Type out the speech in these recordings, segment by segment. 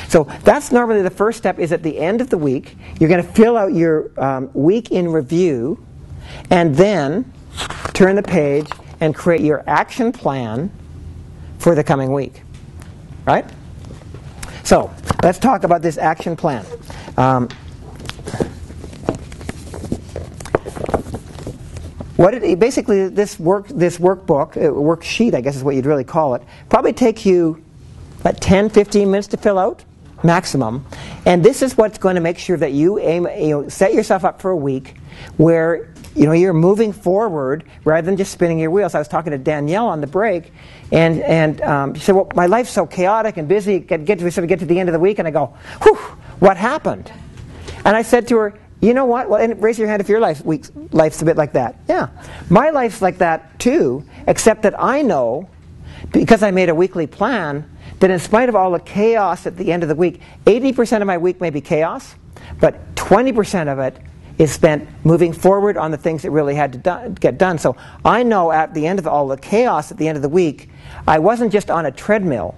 So that's normally the first step. Is at the end of the week, you're going to fill out your week in review, and then turn the page and create your action plan for the coming week. Right? So let's talk about this action plan. Basically, this workbook, worksheet, I guess is what you'd really call it, probably take you about 10, 15 minutes to fill out, maximum. And this is what's going to make sure that you set yourself up for a week where you're moving forward rather than just spinning your wheels. I was talking to Danielle on the break, and she said, "Well, my life's so chaotic and busy. We sort of get to the end of the week, and I go, whew, what happened?" And I said to her, "You know what? Well, and raise your hand if your life's a bit like that." Yeah, my life's like that too, except that I know, because I made a weekly plan, that in spite of all the chaos at the end of the week, 80% of my week may be chaos, but 20% of it is spent moving forward on the things that really had to get done. So I know at the end of all the chaos at the end of the week, I wasn't just on a treadmill.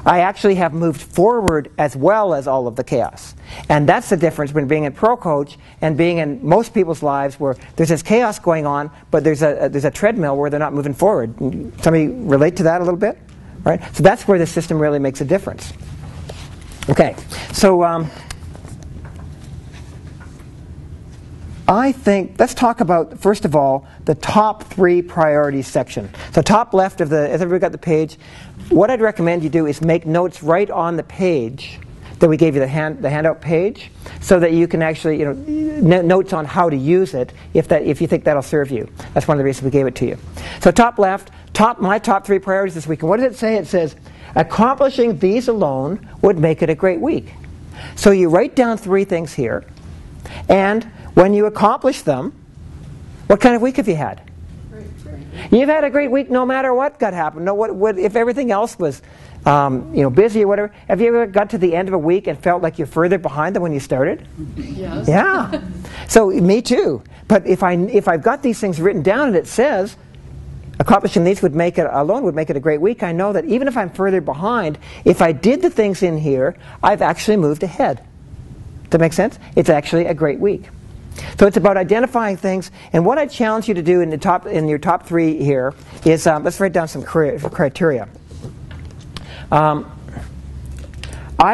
I actually have moved forward as well as all of the chaos. And that's the difference between being in Pro Coach and being in most people's lives where there's this chaos going on, but there's a treadmill where they're not moving forward. Somebody relate to that a little bit? Right? So that's where the system really makes a difference. Okay, so I think, let's talk about, first of all, the top 3 priorities section. So top left of has everybody got the page? What I'd recommend you do is make notes right on the page that we gave you, the handout page, so that you can actually, notes on how to use it if you think that'll serve you. That's one of the reasons we gave it to you. So top left, my top 3 priorities this week. And what does it say? It says, accomplishing these alone would make it a great week. So you write down 3 things here, and when you accomplish them, what kind of week have you had? You've had a great week no matter what happened. No, what if everything else was busy or whatever. Have you ever got to the end of a week and felt like you're further behind than when you started? Yes. Yeah. So me too. But if I've got these things written down and it says accomplishing these would make it a great week, I know that even if I'm further behind, if I did the things in here, I've actually moved ahead. Does that make sense? It's actually a great week. So it's about identifying things, and what I challenge you to do in your top 3 here is let's write down some criteria. I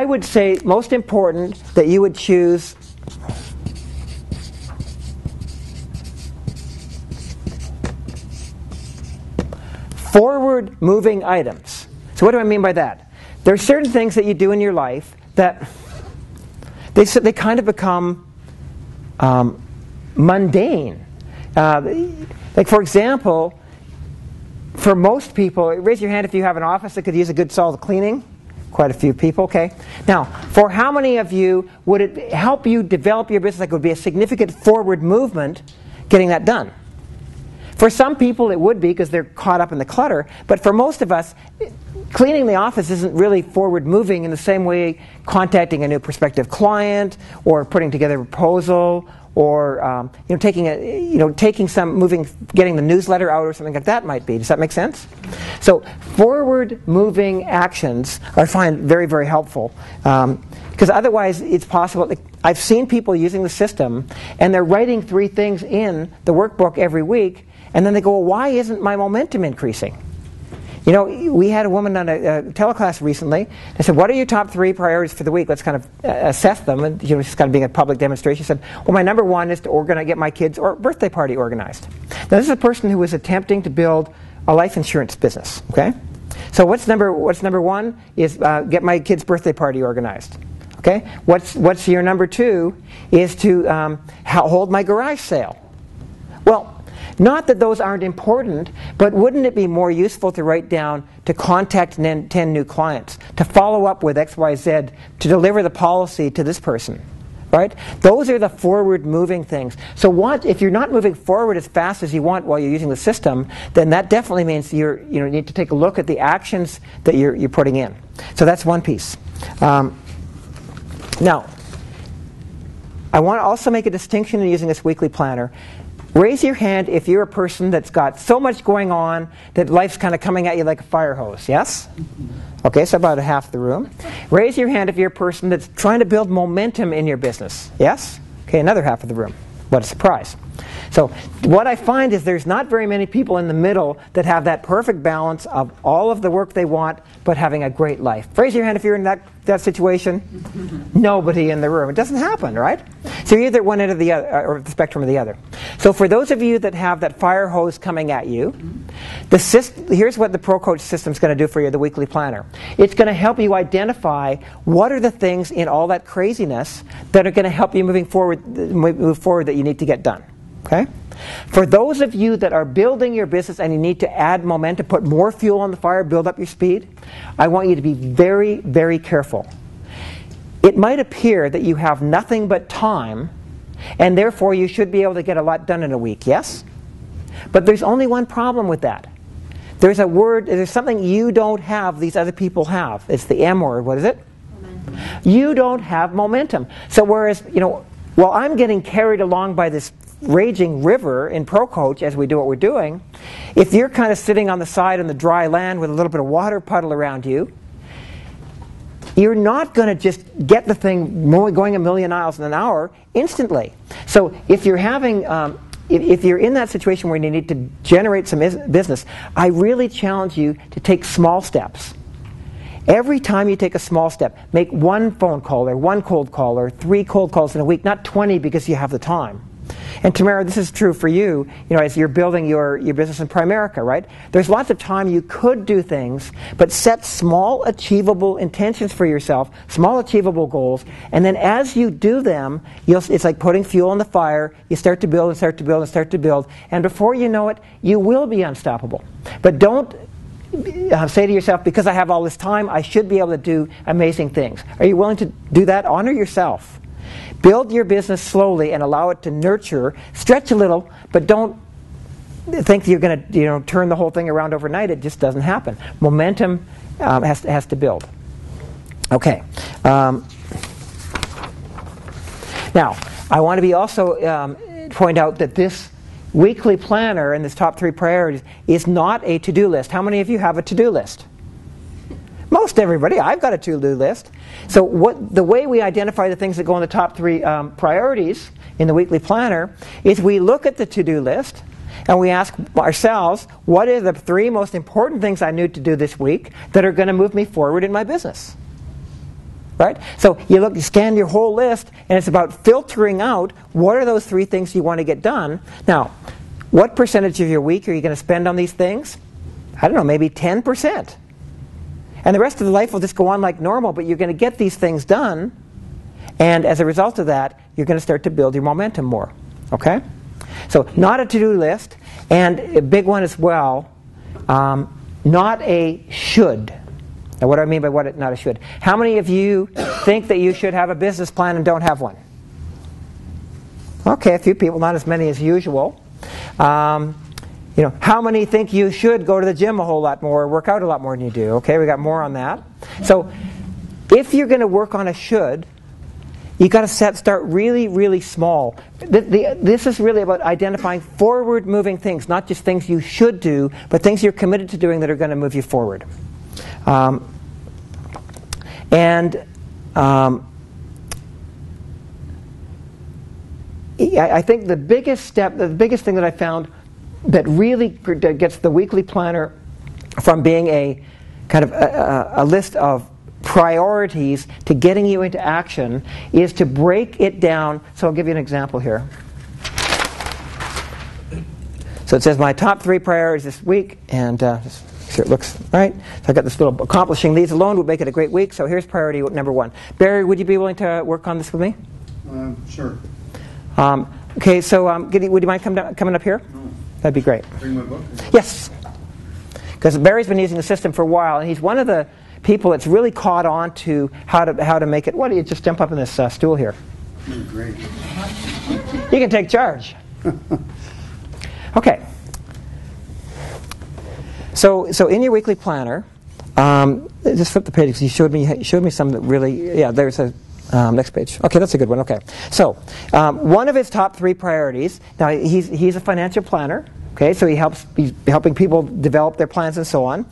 would say most important that you would choose forward-moving items. So what do I mean by that? There are certain things that you do in your life that they kind of become mundane. Like for example, for most people, raise your hand if you have an office that could use a good solid cleaning. Quite a few people, okay? Now, for how many of you would it help you develop your business? Like it would be a significant forward movement getting that done? For some people it would be because they're caught up in the clutter, but for most of us, cleaning the office isn't really forward moving in the same way contacting a new prospective client or putting together a proposal or getting the newsletter out or something like that might be. Does that make sense? So forward moving actions I find very, very helpful because otherwise it's possible. I've seen people using the system and they're writing 3 things in the workbook every week and then they go, well, why isn't my momentum increasing? We had a woman on a teleclass recently. I said, what are your top 3 priorities for the week? Let's kind of assess them. And she's kind of being a public demonstration. She said, well, my number 1 is to get my kids' birthday party organized. Now, this is a person who was attempting to build a life insurance business. Okay, so what's number 1 is get my kids' birthday party organized. Okay, what's your number 2 is to hold my garage sale. Well, not that those aren't important, but wouldn't it be more useful to write down to contact 10 new clients, to follow up with XYZ, to deliver the policy to this person, right? Those are the forward-moving things. So if you're not moving forward as fast as you want while you're using the system, then that definitely means you need to take a look at the actions that you're putting in. So that's one piece. Now, I want to also make a distinction in using this weekly planner. Raise your hand if you're a person that's got so much going on that life's kind of coming at you like a fire hose. Yes? Okay, so about half the room. Raise your hand if you're a person that's trying to build momentum in your business. Yes? Okay, another half of the room. What a surprise. So what I find is there's not very many people in the middle that have that perfect balance of all of the work they want, but having a great life. Raise your hand if you're in that situation. Nobody in the room. It doesn't happen, right? So you're either one end of the other, or the spectrum or the other. So for those of you that have that fire hose coming at you, here's what the Pro Coach system is going to do for you, the weekly planner. It's going to help you identify what are the things in all that craziness that are going to help you move forward that you need to get done. Okay? For those of you that are building your business and you need to add momentum, put more fuel on the fire, build up your speed, I want you to be very, very careful. It might appear that you have nothing but time, and therefore you should be able to get a lot done in a week, yes? But there's only one problem with that. There's something you don't have these other people have. It's the M word. What is it? Momentum. You don't have momentum. So whereas, while I'm getting carried along by this raging river in Pro Coach as we do what we're doing, if you're kind of sitting on the side in the dry land with a little bit of water puddle around you, you're not going to just get the thing going a million miles an hour instantly. So if you're having, if you're in that situation where you need to generate some business, I really challenge you to take small steps. Every time you take a small step, make one phone call or one cold call or 3 cold calls in a week, not 20 because you have the time. And Tamara, this is true for you, as you're building your business in Primerica, right? There's lots of time you could do things, but set small, achievable intentions for yourself, small, achievable goals, and then as you do them, it's like putting fuel on the fire. You start to build and start to build and start to build, and before you know it, you will be unstoppable. But don't say to yourself, because I have all this time, I should be able to do amazing things. Are you willing to do that? Honor yourself. Build your business slowly and allow it to nurture. Stretch a little, but don't think you're going to turn the whole thing around overnight. It just doesn't happen. Momentum has to build. Okay. Now, I want to be also point out that this weekly planner and this top 3 priorities is not a to-do list. How many of you have a to-do list? Most everybody. I've got a to-do list. So the way we identify the things that go in the top 3 priorities in the weekly planner is we look at the to-do list and we ask ourselves, what are the 3 most important things I need to do this week that are going to move me forward in my business? Right? So you scan your whole list, and it's about filtering out what are those 3 things you want to get done. Now, what percentage of your week are you going to spend on these things? I don't know, maybe 10%. And the rest of the life will just go on like normal, but you're going to get these things done, and as a result of that, you're going to start to build your momentum more. Okay? So not a to-do list, and a big one as well, not a should. Now what do I mean by not a should? How many of you think that you should have a business plan and don't have one? Okay, a few people, not as many as usual. How many think you should go to the gym a whole lot more or work out a lot more than you do? Okay, we got more on that. So if you're going to work on a should, you've got to start really, really small. This is really about identifying forward-moving things, not just things you should do, but things you're committed to doing that are going to move you forward. I think the biggest thing that I found that really gets the weekly planner from being a kind of a list of priorities to getting you into action is to break it down. So I'll give you an example here. So it says my top 3 priorities this week, and just make sure it looks right. So I got this little, accomplishing these alone would make it a great week. So here's priority number 1. Barry, would you be willing to work on this with me? Sure. Okay, so would you mind coming up here? No. That'd be great. Bring my book? Yes. Because Barry's been using the system for a while, and he's one of the people that's really caught on to how to make it. Why don't you just jump up in this stool here? Great. You can take charge. Okay. So in your weekly planner, just flip the page because you showed me some that really, there's a next page. Okay, that's a good one. Okay, so one of his top 3 priorities. Now he's a financial planner. Okay, so he's helping people develop their plans and so on.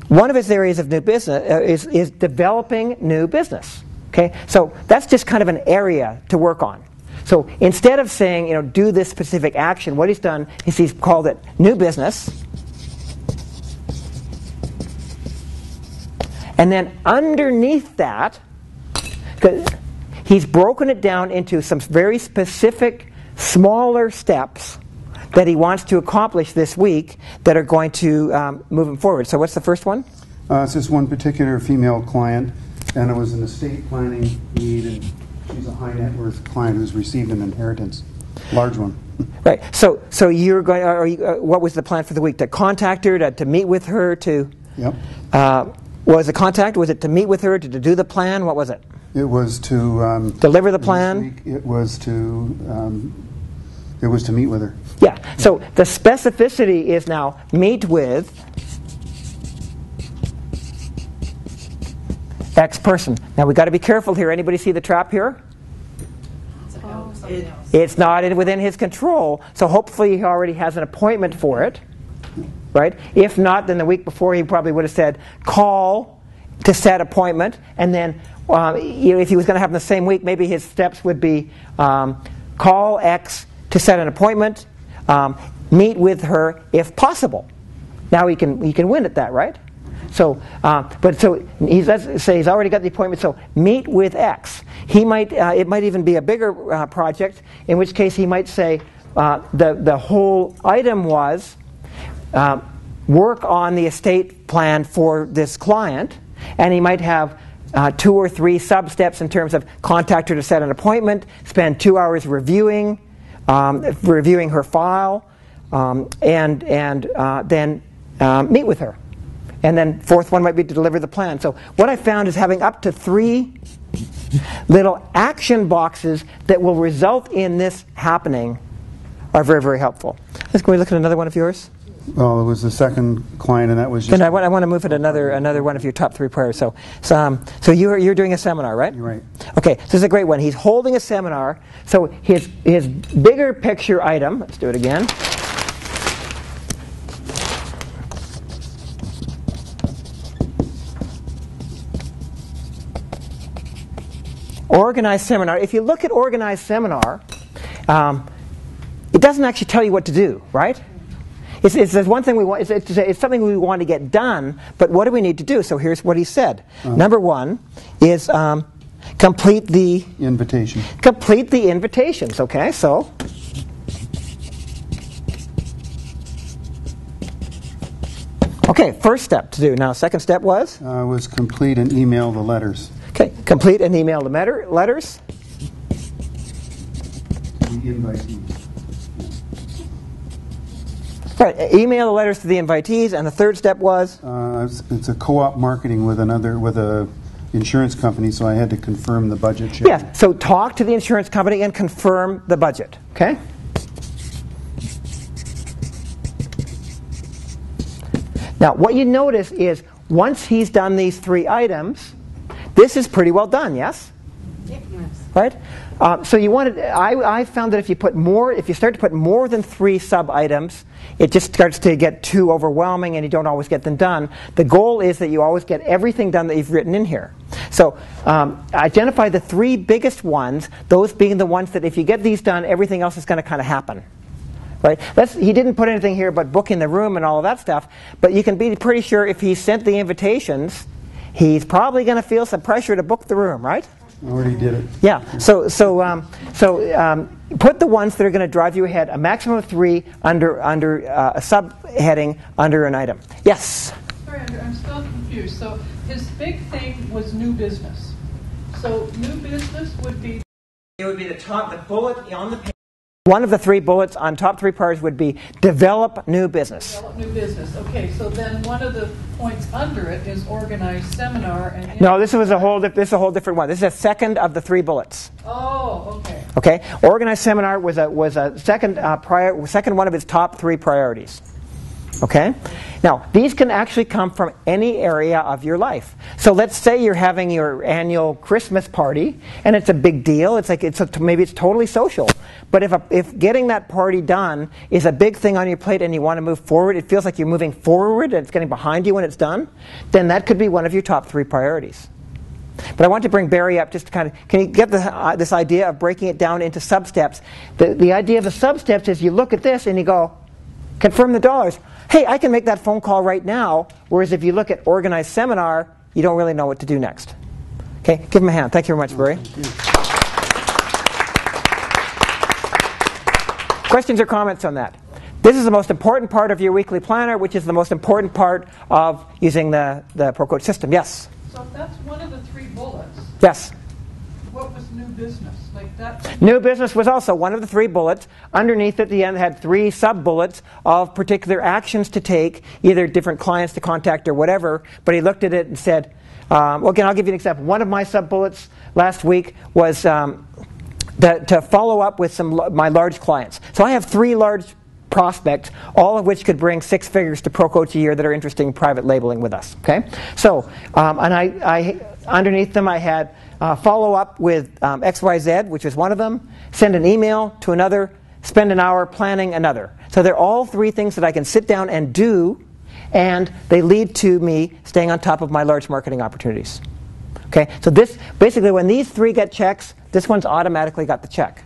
one of his areas of new business is developing new business. Okay, so that's just kind of an area to work on. So instead of saying, do this specific action, what he's done is he's called it new business. And then underneath that, he's broken it down into some very specific, smaller steps that he wants to accomplish this week that are going to move him forward. So what's the first one? It's just one particular female client, and it was an estate planning need, and she's a high net worth client who's received an inheritance, large one. Right. So you're going. What was the plan for the week? To contact her, to meet with her, to. Yep. Was the contact? Was it to meet with her, to do the plan? What was it? It was to deliver the plan. This week it was to meet with her. Yeah. So the specificity is now meet with X person. Now we've got to be careful here. Anybody see the trap here? It's not within his control. So hopefully he already has an appointment for it. Right? If not, then the week before he probably would have said, call to set appointment. And then if he was going to have them the same week, maybe his steps would be call X to set an appointment, meet with her if possible. Now he can win at that, right? So, let's say he's already got the appointment. So meet with X. He might. It might even be a bigger project. In which case he might say the whole item was work on the estate plan for this client, and he might have 2 or 3 sub-steps in terms of contact her to set an appointment, spend 2 hours reviewing her file, and then meet with her. And then 4th one might be to deliver the plan. So what I found is having up to 3 little action boxes that will result in this happening are very, very helpful. Let's go look at another one of yours. Well, it was the second client, and that was just... Then I want to move at another one of your top 3 priorities. So you're doing a seminar, right? You're right. Okay, so this is a great one. He's holding a seminar. So his bigger picture item, let's do it again. Organized seminar. If you look at organized seminar, it doesn't actually tell you what to do, right? It's one thing we want. It's something we want to get done, but what do we need to do? So here's what he said. Number 1 is complete the invitation. Complete the invitations. Okay, so first step to do. Now, second step was complete and email the letters. Okay, complete and email the letters. The invitees. Right, email the letters to the invitees, and the third step was? It's a co-op marketing with a insurance company, so I had to confirm the budget share. Yeah, so talk to the insurance company and confirm the budget, okay? Now, what you notice is once he's done these 3 items, this is pretty well done, yes? Yes. Right? So you wanted. I found that if you start to put more than 3 sub-items, it just starts to get too overwhelming and you don't always get them done. The goal is that you always get everything done that you've written in here. So identify the 3 biggest ones, those being the ones that if you get these done, everything else is going to kind of happen. Right? He didn't put anything here but booking the room and all of that stuff, but you can be pretty sure if he sent the invitations, he's probably going to feel some pressure to book the room, right? I already did it. Yeah. So put the ones that are going to drive you ahead. A maximum of 3 under a subheading under an item. Yes. Sorry, I'm still confused. So his big thing was new business. So new business would be. It would be the bullet on the page. One of the 3 bullets on top 3 priorities would be develop new business. Develop new business. Okay, so then one of the points under it is organized seminar. And no, this is a whole different one. This is a second of the 3 bullets. Oh, okay. Okay, organized seminar was a second one of his top 3 priorities. Okay? Now, these can actually come from any area of your life. So let's say you're having your annual Christmas party, and it's a big deal. It's like maybe it's totally social. But if getting that party done is a big thing on your plate and you want to move forward, it feels like you're moving forward and it's getting behind you when it's done, then that could be one of your top 3 priorities. But I want to bring Barry up just to kind of, can you get this idea of breaking it down into sub-steps? The idea of the sub-steps is you look at this and you go, confirm the dollars. Hey, I can make that phone call right now, whereas if you look at organized seminar, you don't really know what to do next. Okay, give him a hand. Thank you very much, Barry. Questions or comments on that? This is the most important part of your weekly planner, which is the most important part of using the ProCoach system. Yes? So if that's one of the 3 bullets, yes. What was new business? Like that? New business was also one of the 3 bullets. Underneath at the end had 3 sub-bullets of particular actions to take, either different clients to contact or whatever. But he looked at it and said, well, again, I'll give you an example. One of my sub-bullets last week was to follow up with my large clients. So I have 3 large prospects, all of which could bring 6 figures to ProCoach a year that are interested in private labeling with us. Okay, so and I underneath them I had follow up with XYZ, which is one of them, send an email to another, spend an hour planning another. So they're all 3 things that I can sit down and do, and they lead to me staying on top of my large marketing opportunities. Okay, so this basically when these 3 get checks, this one's automatically got the check.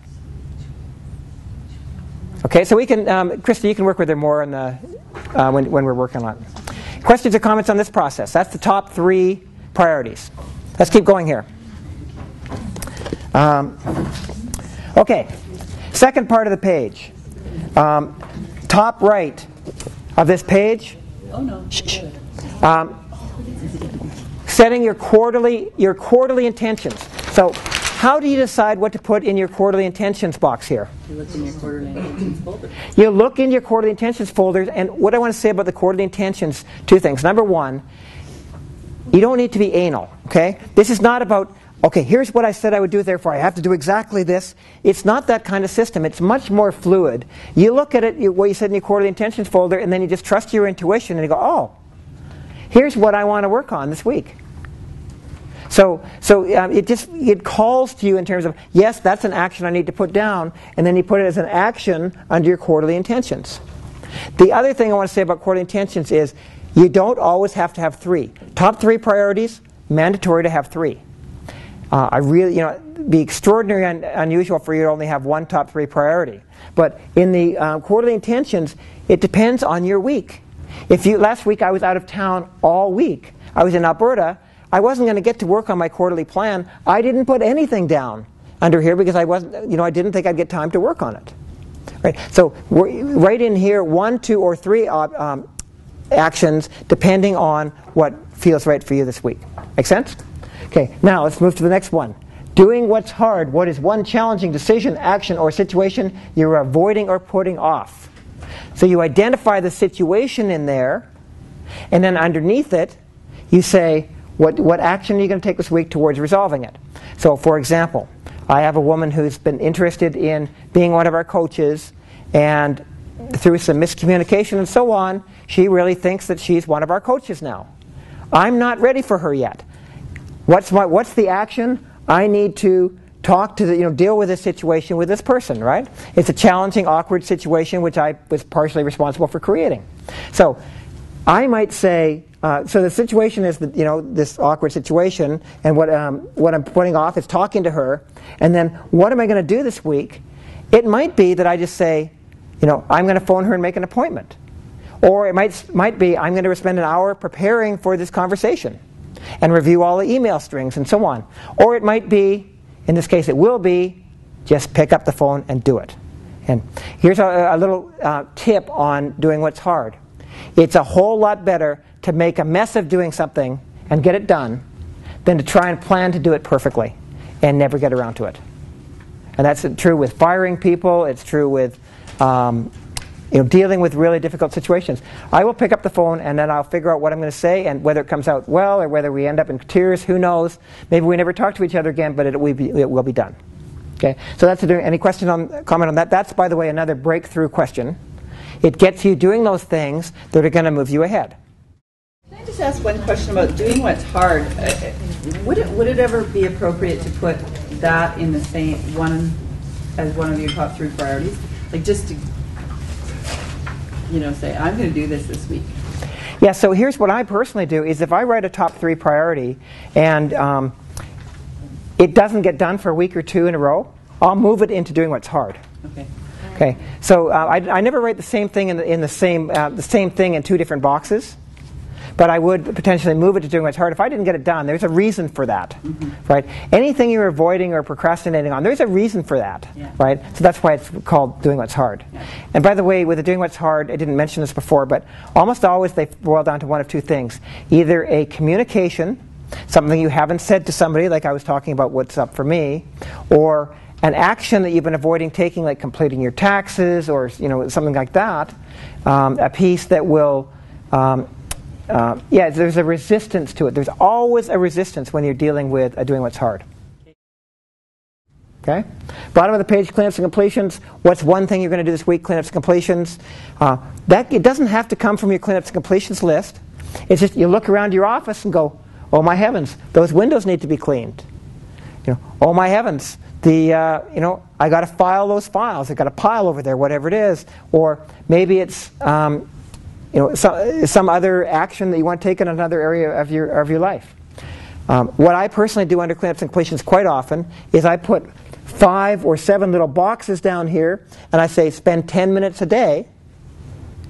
Okay, so we can, Krista, you can work with her more on the, when we're working on it. Questions or comments on this process? That's the top 3 priorities. Let's keep going here. Okay, second part of the page. Top right of this page. Oh no. Setting your quarterly intentions. So how do you decide what to put in your quarterly intentions box here? You look in your quarterly intentions folder. You look in your quarterly intentions folders, and what I want to say about the quarterly intentions, 2 things. Number 1, you don't need to be anal, okay? This is not about, okay, here's what I said I would do, therefore I have to do exactly this. It's not that kind of system. It's much more fluid. You look at it, what you said in your quarterly intentions folder, and then you just trust your intuition, and you go, oh, here's what I want to work on this week. So it calls to you in terms of, yes, that's an action I need to put down, and then you put it as an action under your quarterly intentions. The other thing I want to say about quarterly intentions is you don't always have to have 3. Top 3 priorities, mandatory to have 3. I really, it'd be extraordinary and unusual for you to only have 1 top 3 priority. But in the quarterly intentions, it depends on your week. Last week I was out of town all week. I was in Alberta. I wasn't going to get to work on my quarterly plan. I didn't put anything down under here because I wasn't, I didn't think I'd get time to work on it. Right? So right in here, 1, 2, or 3 actions depending on what feels right for you this week. Make sense? Okay, now let's move to the next one. Doing what's hard. What is one challenging decision, action, or situation you're avoiding or putting off? So you identify the situation in there, and then underneath it, you say, what action are you going to take this week towards resolving it? So, for example, I have a woman who's been interested in being one of our coaches, and through some miscommunication and so on, she really thinks that she's one of our coaches now. I'm not ready for her yet. What's the action? I need to talk to deal with this situation with this person, right? It's a challenging, awkward situation which I was partially responsible for creating. So I might say, so the situation is this awkward situation, and what I'm putting off is talking to her, and then what am I going to do this week? It might be that I just say, I'm going to phone her and make an appointment. Or it might be I'm going to spend an hour preparing for this conversation and review all the email strings and so on. Or it might be, in this case it will be, just pick up the phone and do it. And here's a little tip on doing what's hard. It's a whole lot better to make a mess of doing something and get it done than to try and plan to do it perfectly and never get around to it. And that's true with firing people. It's true with dealing with really difficult situations. I will pick up the phone and then I'll figure out what I'm going to say, and whether it comes out well or whether we end up in tears, who knows. Maybe we never talk to each other again, but it will be done. Okay. So that's any comment on that? That's, by the way, another breakthrough question. It gets you doing those things that are going to move you ahead. Can I just ask one question about doing what's hard? Would it ever be appropriate to put that in the same one as one of your top 3 priorities? Like just to, say, I'm going to do this week. Yeah, so here's what I personally do is if I write a top 3 priority and it doesn't get done for a week or 2 in a row, I'll move it into doing what's hard. Okay. So I never write the same thing in the same thing in 2 different boxes, but I would potentially move it to doing what's hard. If I didn't get it done, there's a reason for that, right? Anything you're avoiding or procrastinating on, there's a reason for that, right? So that's why it's called doing what's hard. And by the way, with the doing what's hard, I didn't mention this before, but almost always they boil down to one of 2 things: either a communication, something you haven't said to somebody, like I was talking about what's up for me, or an action that you've been avoiding taking, like completing your taxes or something like that, a piece that will, there's a resistance to it. There's always a resistance when you're dealing with doing what's hard. Okay? Bottom of the page, cleanups and completions. What's one thing you're going to do this week? Cleanups and completions. It doesn't have to come from your cleanups and completions list. It's just you look around your office and go, oh my heavens, those windows need to be cleaned. Oh my heavens, I got to file those files. I got a pile over there, whatever it is. Or maybe it's some other action that you want to take in another area of your life. What I personally do under cleanups and completions quite often is I put 5 or 7 little boxes down here, and I say spend 10 minutes a day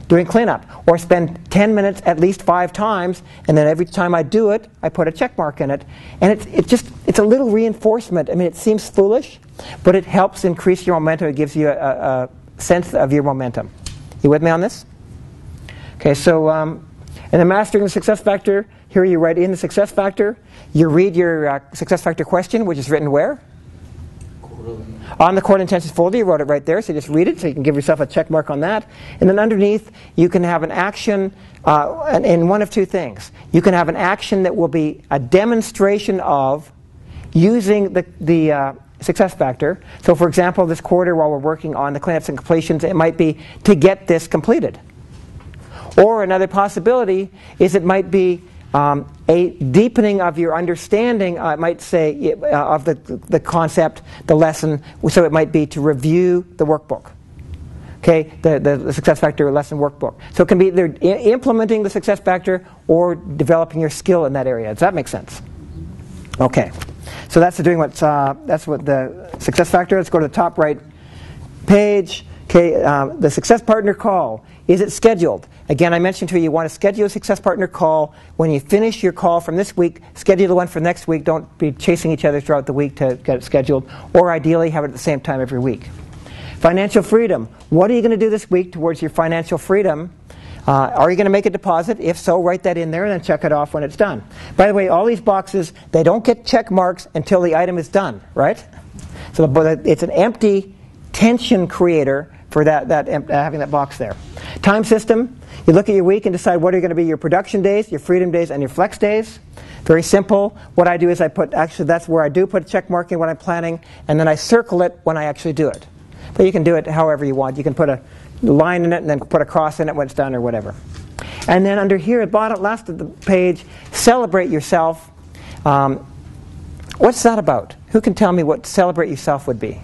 doing cleanup, or spend 10 minutes at least 5 times, and then every time I do it, I put a check mark in it. And it's a little reinforcement. I mean, it seems foolish, but it helps increase your momentum. It gives you a sense of your momentum. You with me on this? Okay, so and then mastering the success factor. Here you write in the success factor. You read your success factor question, which is written where? On the core intentions folder. You wrote it right there, so you just read it, so you can give yourself a check mark on that. And then underneath, you can have an action in one of 2 things. You can have an action that will be a demonstration of using the success factor. So for example, this quarter while we're working on the cleanups and completions, it might be to get this completed. Or another possibility is it might be a deepening of your understanding, I might say, of the concept, the lesson. So it might be to review the workbook. Okay, the success factor lesson workbook. So it can be either implementing the success factor or developing your skill in that area. Does that make sense? Okay, so that's that's what the success factor. Let's go to the top right page. Okay, the success partner call. Is it scheduled? Again, I mentioned to you want to schedule a success partner call. When you finish your call from this week, schedule the one for next week. Don't be chasing each other throughout the week to get it scheduled. Or ideally, have it at the same time every week. Financial freedom. What are you going to do this week towards your financial freedom? Are you going to make a deposit? If so, write that in there and then check it off when it's done. By the way, all these boxes, they don't get check marks until the item is done, right? So it's an empty tension creator for having that box there. Time system. You look at your week and decide what are going to be your production days, your freedom days, and your flex days. Very simple. What I do is that's where I do put a check mark in when I'm planning, and then I circle it when I actually do it. But you can do it however you want. You can put a line in it and then put a cross in it when it's done or whatever. And then under here at bottom, last of the page, celebrate yourself. What's that about? Who can tell me what celebrate yourself would be?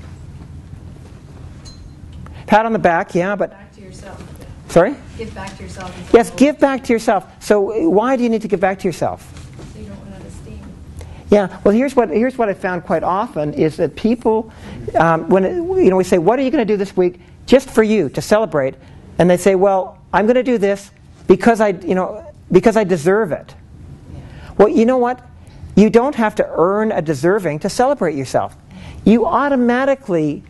Pat on the back, yeah, but... Back to yourself. Sorry? Give back to yourself. Yes, give back to yourself. So why do you need to give back to yourself? So you don't run out of steam. Yeah, well, here's what I found quite often is that people, when we say, what are you going to do this week just for you to celebrate? And they say, well, I'm going to do this because I deserve it. Well, you know what? You don't have to earn a deserving to celebrate yourself. You automatically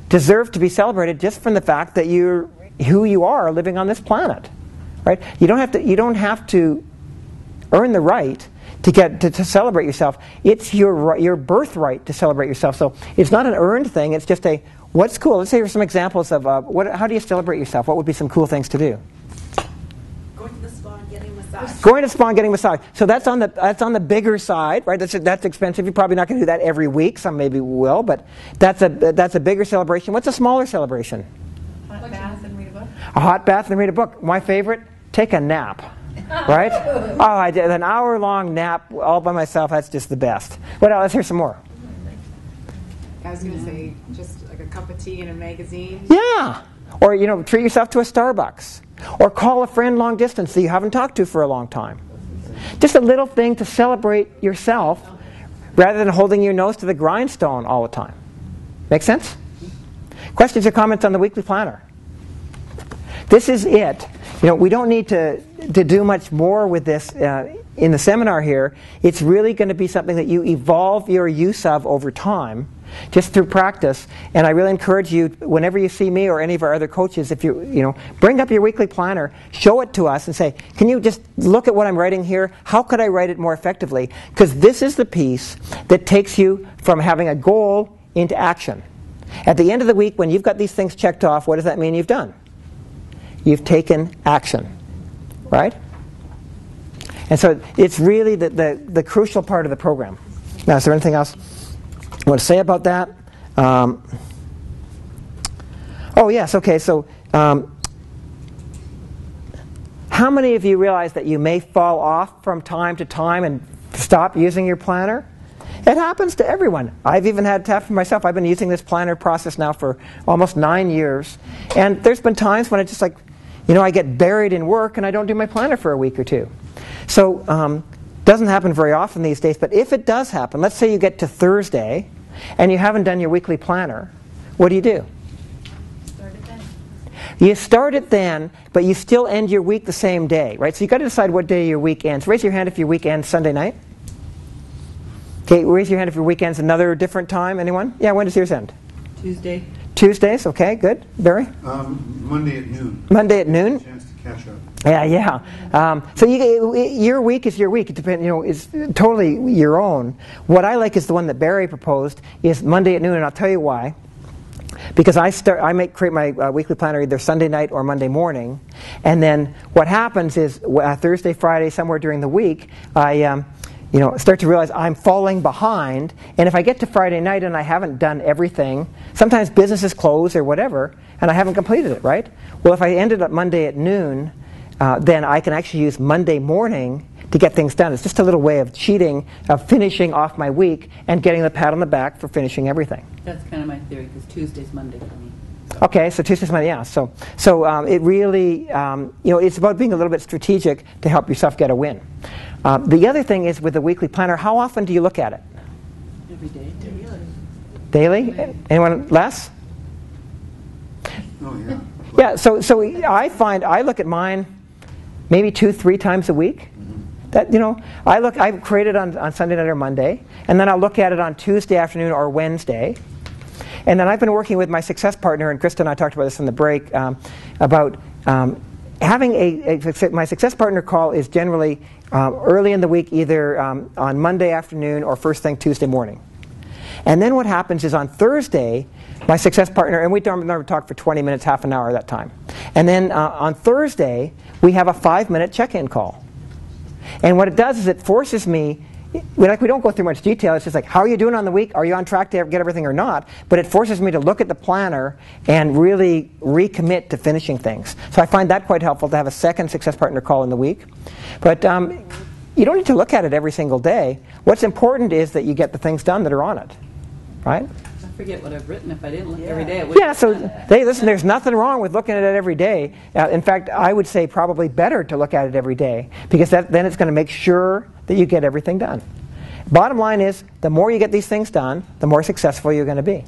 deserve to be celebrated just from the fact that you're who you are living on this planet, right? You don't have to earn the right to get to celebrate yourself. It's your birthright to celebrate yourself. So it's not an earned thing. It's just what's cool. Let's say here's some examples of how do you celebrate yourself? What would be some cool things to do? Going to the spa and getting a massage. Going to the spa and getting a massage. So that's on the bigger side, right? That's expensive. You're probably not going to do that every week. Some maybe will, but that's a bigger celebration. What's a smaller celebration? Hot bath and read a book. A hot bath and read a book. My favorite, take a nap. Right? Oh, I did an hour-long nap all by myself. That's just the best. What else? Let's hear some more. I was going to say just like a cup of tea and a magazine. Yeah. Or, treat yourself to a Starbucks. Or call a friend long distance that you haven't talked to for a long time. Just a little thing to celebrate yourself rather than holding your nose to the grindstone all the time. Make sense? Questions or comments on the weekly planner? This is it. We don't need to do much more with this in the seminar here. It's really going to be something that you evolve your use of over time, just through practice. And I really encourage you, whenever you see me or any of our other coaches, if you bring up your weekly planner, show it to us and say, can you just look at what I'm writing here? How could I write it more effectively? Because this is the piece that takes you from having a goal into action. At the end of the week, when you've got these things checked off, what does that mean you've done? You've taken action, right? And so it's really the crucial part of the program. Now, is there anything else you want to say about that? Oh, yes, okay. So how many of you realize that you may fall off from time to time and stop using your planner? It happens to everyone. I've even had to happen for myself. I've been using this planner process now for almost 9 years. And there's been times when it's just like, I get buried in work and I don't do my planner for a week or two. So doesn't happen very often these days. But if it does happen, let's say you get to Thursday and you haven't done your weekly planner, what do? Start it then. You start it then, but you still end your week the same day, right? So you've got to decide what day your week ends. Raise your hand if your week ends Sunday night. Okay, raise your hand if your week ends another different time. Anyone? Yeah, when does yours end? Tuesday. Tuesdays, okay, good. Barry? Monday at noon. Monday at noon? Chance to catch up. Yeah. So your week is your week. It depends. It's totally your own. What I like is the one that Barry proposed is Monday at noon, and I'll tell you why. Because I create my weekly planner either Sunday night or Monday morning, and then what happens is Thursday, Friday, somewhere during the week, I start to realize I'm falling behind, and if I get to Friday night and I haven't done everything, sometimes businesses close or whatever, and I haven't completed it, right? Well, if I ended up Monday at noon, then I can actually use Monday morning to get things done. It's just a little way of cheating, of finishing off my week and getting the pat on the back for finishing everything. That's kind of my theory, because Tuesday's Monday for me. Okay, so Tuesday's Monday, yeah. So it really, it's about being a little bit strategic to help yourself get a win. The other thing is with the weekly planner, how often do you look at it? Every day. Daily? Anyone less? Oh, yeah. Yeah, so I find I look at mine maybe 2-3 times a week. That I create it on Sunday night or Monday, and then I'll look at it on Tuesday afternoon or Wednesday. And then I've been working with my success partner, and Krista and I talked about this in the break, about having my success partner call is generally early in the week, either on Monday afternoon or first thing Tuesday morning. And then what happens is on Thursday, my success partner, and we normally talk for 20 minutes, half an hour that time. And then on Thursday, we have a 5-minute check-in call. And what it does is it forces me, we don't go through much detail, it's just like, how are you doing on the week? Are you on track to get everything or not? But it forces me to look at the planner and really recommit to finishing things. So I find that quite helpful to have a second success partner call in the week. But you don't need to look at it every single day. What's important is that you get the things done that are on it, right? I forget what I've written. If I didn't look every day, Yeah, so hey, listen, there's nothing wrong with looking at it every day. In fact, I would say probably better to look at it every day, because then it's going to make sure that you get everything done. Bottom line is, the more you get these things done, the more successful you're going to be.